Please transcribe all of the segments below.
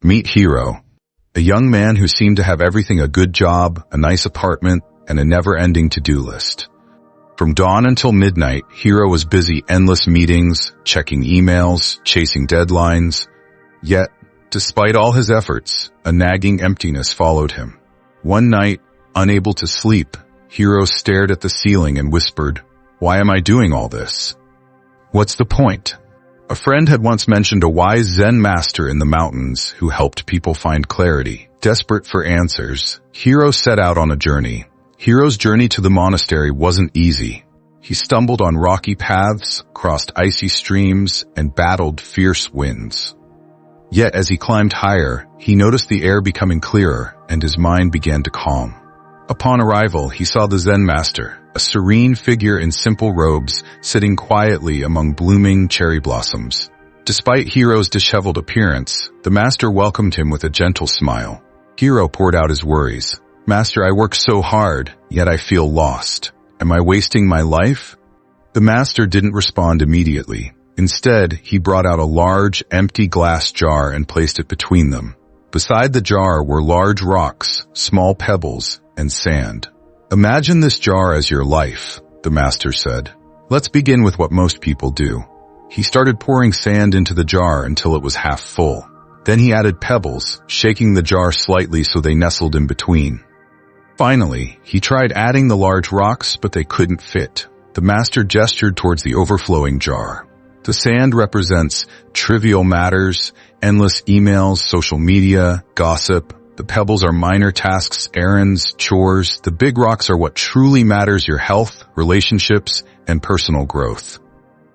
Meet Hiro, a young man who seemed to have everything: a good job, a nice apartment, and a never-ending to-do list. From dawn until midnight, Hiro was busy: endless meetings, checking emails, chasing deadlines. Yet, despite all his efforts, a nagging emptiness followed him. One night, unable to sleep, Hiro stared at the ceiling and whispered, "Why am I doing all this? What's the point?" A friend had once mentioned a wise Zen master in the mountains who helped people find clarity. Desperate for answers, Hiro set out on a journey. Hiro's journey to the monastery wasn't easy. He stumbled on rocky paths, crossed icy streams, and battled fierce winds. Yet as he climbed higher, he noticed the air becoming clearer, and his mind began to calm. Upon arrival, he saw the Zen master, a serene figure in simple robes, sitting quietly among blooming cherry blossoms. Despite Hiro's disheveled appearance, the master welcomed him with a gentle smile. Hiro poured out his worries. "Master, I work so hard, yet I feel lost. Am I wasting my life?" The master didn't respond immediately. Instead, he brought out a large, empty glass jar and placed it between them. Beside the jar were large rocks, small pebbles, and sand. "Imagine this jar as your life," the master said. "Let's begin with what most people do." He started pouring sand into the jar until it was half full. Then he added pebbles, shaking the jar slightly so they nestled in between. Finally, he tried adding the large rocks, but they couldn't fit. The master gestured towards the overflowing jar. The sand represents trivial matters, endless emails, social media, gossip. The pebbles are minor tasks, errands, chores. The big rocks are what truly matters: your health, relationships, and personal growth.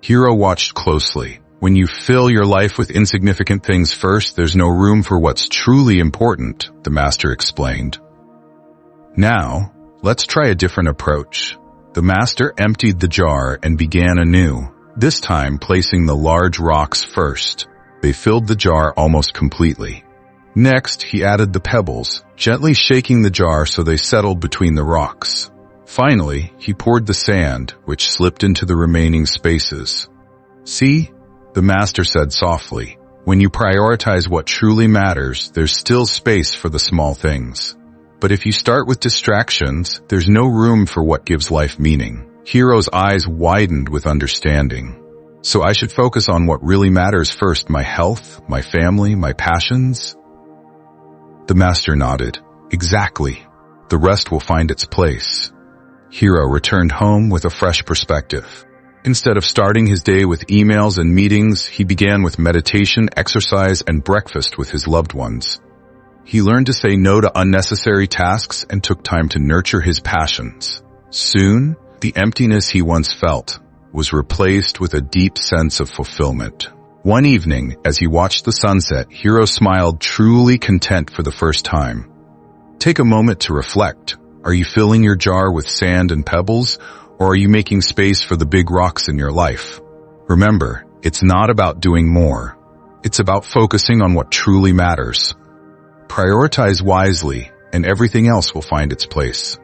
Hiro watched closely. When you fill your life with insignificant things first, there's no room for what's truly important, the master explained. Now, let's try a different approach. The master emptied the jar and began anew, this time placing the large rocks first. They filled the jar almost completely. Next, he added the pebbles, gently shaking the jar so they settled between the rocks. Finally, he poured the sand, which slipped into the remaining spaces. "See?" the master said softly. "When you prioritize what truly matters, there's still space for the small things. But if you start with distractions, there's no room for what gives life meaning." Hiro's eyes widened with understanding. "So I should focus on what really matters first: my health, my family, my passions?" The master nodded. "Exactly. The rest will find its place." Hiro returned home with a fresh perspective. Instead of starting his day with emails and meetings, he began with meditation, exercise, and breakfast with his loved ones. He learned to say no to unnecessary tasks and took time to nurture his passions. Soon, the emptiness he once felt was replaced with a deep sense of fulfillment. One evening, as he watched the sunset, Hiro smiled, truly content for the first time. Take a moment to reflect. Are you filling your jar with sand and pebbles, or are you making space for the big rocks in your life? Remember, it's not about doing more. It's about focusing on what truly matters. Prioritize wisely, and everything else will find its place.